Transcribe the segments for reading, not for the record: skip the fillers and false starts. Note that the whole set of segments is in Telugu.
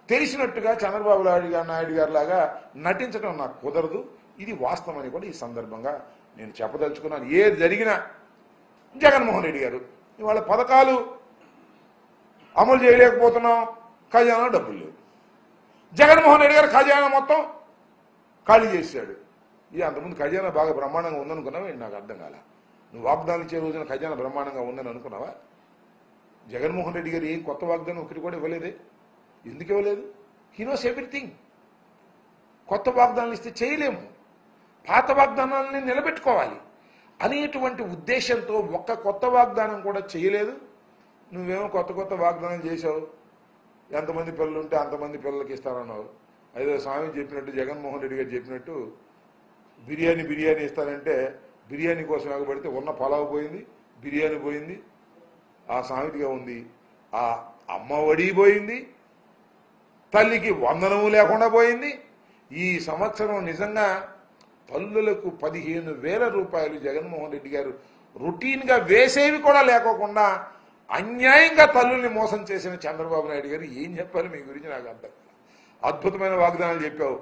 తెలిసినట్టుగా చంద్రబాబు నాయుడు గారి లాగా నటించడం నాకు కుదరదు. ఇది వాస్తవం అని కూడా ఈ సందర్భంగా నేను చెప్పదలుచుకున్నాను. ఏది జరిగినా జగన్మోహన్ రెడ్డి గారు ఇవాళ పథకాలు అమలు చేయలేకపోతున్నాం, ఖజానా డబ్బులు లేవు. జగన్మోహన్ రెడ్డి గారు ఖజానా మొత్తం ఖాళీ చేశాడు. ఇది అంతకుముందు ఖజానా బాగా బ్రహ్మాండంగా ఉందనుకున్నావా? నాకు అర్థం కాల. నువ్వు వాగ్దానం ఇచ్చే రోజున ఖజానా బ్రహ్మాండంగా ఉందని అనుకున్నావా? జగన్మోహన్ రెడ్డి గారు ఏం కొత్త వాగ్దానం ఒకటి కూడా ఇవ్వలేదే. ఎందుకు ఇవ్వలేదు? He knows everything. కొత్త వాగ్దానాలు ఇస్తే చేయలేము, పాత వాగ్దానాలని నిలబెట్టుకోవాలి అనేటువంటి ఉద్దేశంతో ఒక్క కొత్త వాగ్దానం కూడా చేయలేదు. నువ్వేమో కొత్త వాగ్దానం చేశావు. ఎంతమంది పిల్లలు ఉంటే అంతమంది పిల్లలకి ఇస్తానన్నావు. అదే స్వామి చెప్పినట్టు, జగన్మోహన్ రెడ్డి గారు చెప్పినట్టు బిర్యానీ ఇస్తానంటే బిర్యానీ కోసం ఎగబడితే ఉన్న పలావ్ పోయింది, బిర్యానీ పోయింది, ఆ సామెతగా ఉంది. ఆ అమ్మ ఒడి పోయింది, తల్లికి వందనము లేకుండా పోయింది. ఈ సంవత్సరం నిజంగా పల్లులకు 15,000 రూపాయలు జగన్మోహన్ రెడ్డి గారు రొటీన్గా వేసేవి కూడా లేకోకుండా అన్యాయంగా తల్లుల్ని మోసం చేసిన చంద్రబాబు నాయుడు గారు ఏం చెప్పాలి మీ గురించి నాకు అర్థం. అద్భుతమైన వాగ్దానాలు చెప్పావు,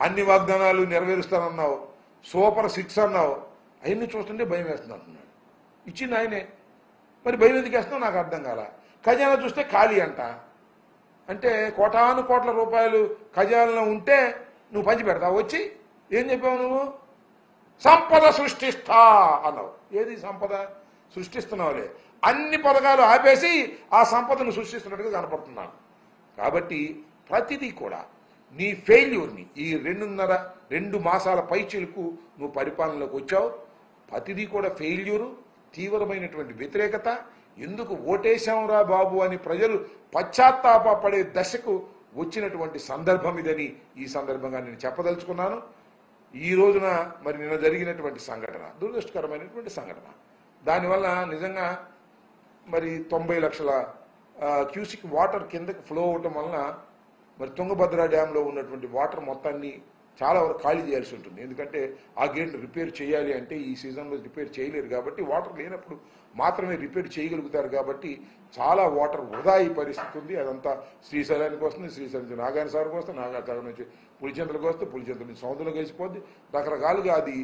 అన్ని వాగ్దానాలు నెరవేరుస్తానన్నావు, సూపర్ 6 అన్నావు. అవన్నీ చూస్తుంటే భయం వేస్తుంది అంటున్నాడు. ఇచ్చింది ఆయనే, మరి భయం ఎందుకు వేస్తున్నావు నాకు అర్థం కాల. ఖజానా చూస్తే ఖాళీ అంట. అంటే కోటాను కోట్ల రూపాయలు ఖజానాలో ఉంటే నువ్వు పంచి పెడతావు. వచ్చి ఏం చెప్పావు? నువ్వు సంపద సృష్టిస్తా అన్నావు. ఏది సంపద సృష్టిస్తున్నావులే? అన్ని పథకాలు ఆపేసి ఆ సంపదను సృష్టిస్తున్నట్టుగా కనపడుతున్నాను. కాబట్టి ప్రతిదీ కూడా నీ ఫెయిల్యూర్ని ఈ 2 మాసాల పైచిలకు నువ్వు పరిపాలనలోకి వచ్చావు. ప్రతిదీ కూడా ఫెయిల్యూరు, తీవ్రమైనటువంటి వ్యతిరేకత. ఎందుకు ఓటేశాంరా బాబు అని ప్రజలు పశ్చాత్తాపడే దశకు వచ్చినటువంటి సందర్భం ఇదని ఈ సందర్భంగా నేను చెప్పదలుచుకున్నాను. ఈ రోజున మరి నిన్న జరిగినటువంటి సంఘటన దురదృష్టకరమైనటువంటి సంఘటన. దానివల్ల నిజంగా మరి 90 లక్షల క్యూసిక్ వాటర్ కిందకి ఫ్లో అవటం వలన మరి తుంగభద్ర డ్యాంలో ఉన్నటువంటి వాటర్ మొత్తాన్ని చాలా వరకు ఖాళీ చేయాల్సి ఉంటుంది. ఎందుకంటే ఆ గేట్ను రిపేర్ చేయాలి అంటే ఈ సీజన్లో రిపేర్ చేయలేరు కాబట్టి, వాటర్ లేనప్పుడు మాత్రమే రిపేర్ చేయగలుగుతారు కాబట్టి చాలా వాటర్ వృధా అయ్యే పరిస్థితి ఉంది. అదంతా శ్రీశైలానికి వస్తుంది, శ్రీశైలం నుంచి నాగాయణ సాగర్కి వస్తుంది, నాగాయణ సాగర్ నుంచి పులిచెంతలకు వస్తుంది, పులిచెంతల నుంచి సముద్రంలోకి వేసిపోద్ది. రకరకాలుగా అది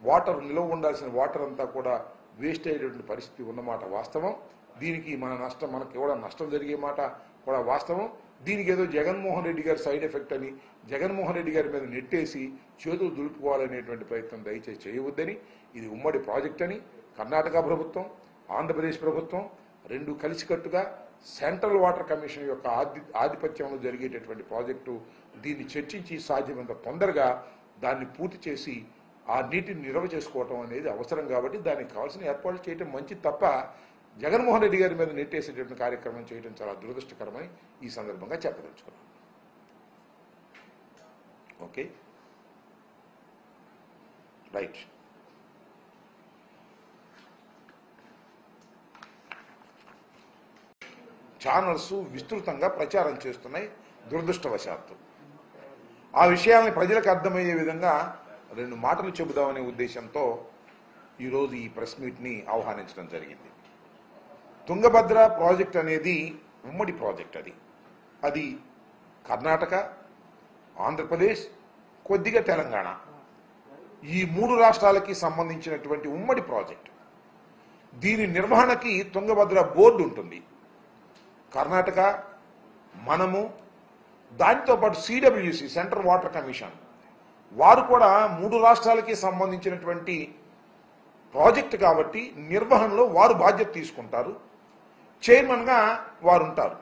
వాటర్ నిల్వ ఉండాల్సిన వాటర్ అంతా కూడా వేస్ట్ అయ్యేటువంటి పరిస్థితి ఉన్నమాట వాస్తవం. దీనికి మనకి కూడా నష్టం జరిగే మాట కూడా వాస్తవం. దీనికి ఏదో జగన్మోహన్ రెడ్డి గారి సైడ్ ఎఫెక్ట్ అని జగన్మోహన్ రెడ్డి గారి మీద నెట్టేసి చేతులు దులుపుకోవాలనేటువంటి ప్రయత్నం దయచేసి చేయవద్దని, ఇది ఉమ్మడి ప్రాజెక్ట్ అని కర్ణాటక ప్రభుత్వం, ఆంధ్రప్రదేశ్ ప్రభుత్వం 2 కలిసికట్టుగా సెంట్రల్ వాటర్ కమిషన్ యొక్క ఆధిపత్యంలో జరిగేటటువంటి ప్రాజెక్టు. దీన్ని చర్చించి సాధ్యమైనంత తొందరగా దాన్ని పూర్తి చేసి ఆ నీటిని నిల్వ చేసుకోవటం అనేది అవసరం. కాబట్టి దానికి కావాల్సిన ఏర్పాట్లు చేయటం మంచిది తప్ప జగన్మోహన్ రెడ్డి గారి మీద నెట్టేసేటటువంటి కార్యక్రమం చేయడం చాలా దురదృష్టకరమని ఈ సందర్భంగా చెప్పదలుచుకున్నాను. Okay, right. ఛానల్స్ విస్తృతంగా ప్రచారం చేస్తున్నాయి దురదృష్టవశాత్తు. ఆ విషయాల్ని ప్రజలకు అర్థమయ్యే విధంగా 2 మాటలు చెబుదామనే ఉద్దేశంతో ఈరోజు ఈ ప్రెస్ మీట్ని ఆహ్వానించడం జరిగింది. తుంగభద్ర ప్రాజెక్ట్ అనేది ఉమ్మడి ప్రాజెక్ట్. అది కర్ణాటక, ఆంధ్రప్రదేశ్, కొద్దిగా తెలంగాణ, ఈ 3 రాష్ట్రాలకి సంబంధించినటువంటి ఉమ్మడి ప్రాజెక్ట్. దీని నిర్వహణకి తుంగభద్ర బోర్డు ఉంటుంది. కర్ణాటక, మనము, దానితోపాటు సిడబ్ల్యూసి సెంట్రల్ వాటర్ కమిషన్ వారు కూడా 3 రాష్ట్రాలకి సంబంధించినటువంటి ప్రాజెక్ట్ కాబట్టి నిర్వహణలో వారు బాధ్యత తీసుకుంటారు. చైర్మన్గా వారు ఉంటారు.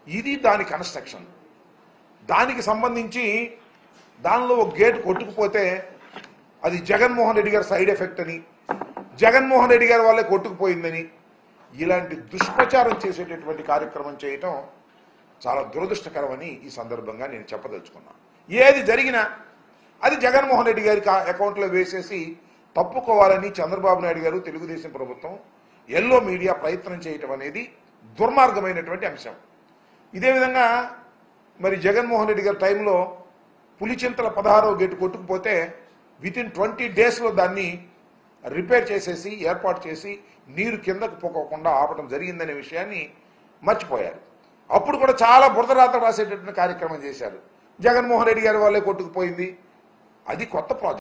ఇది దాని కన్స్ట్రక్షన్. దానికి సంబంధించి దానిలో ఒక గేట్ కొట్టుకుపోతే అది జగన్మోహన్ రెడ్డి గారి సైడ్ ఎఫెక్ట్ అని, జగన్మోహన్ రెడ్డి గారి వాళ్ళే కొట్టుకుపోయిందని ఇలాంటి దుష్ప్రచారం చేసేటటువంటి కార్యక్రమం చేయటం చాలా దురదృష్టకరమని ఈ సందర్భంగా నేను చెప్పదలుచుకున్నాను. ఏది జరిగినా అది జగన్మోహన్ రెడ్డి గారి అకౌంట్లో వేసేసి తప్పుకోవాలని చంద్రబాబు నాయుడు గారు, తెలుగుదేశం ప్రభుత్వం, ఎల్లో మీడియా ప్రయత్నం చేయటం అనేది దుర్మార్గమైనటువంటి అంశం. ఇదే విధంగా మరి జగన్మోహన్ రెడ్డి గారి టైంలో పులిచింతల 16వ గేటు కొట్టుకుపోతే వితిన్ 20 డేస్లో దాన్ని రిపేర్ చేసేసి ఏర్పాటు చేసి నీరు కిందకు పోకోకుండా ఆపడం జరిగిందనే విషయాన్ని మర్చిపోయారు. అప్పుడు కూడా చాలా బురదరాత రాసేటటువంటి కార్యక్రమం చేశారు. జగన్మోహన్ రెడ్డి గారి వాళ్ళే కొట్టుకుపోయింది. అది కొత్త ప్రాజెక్ట్.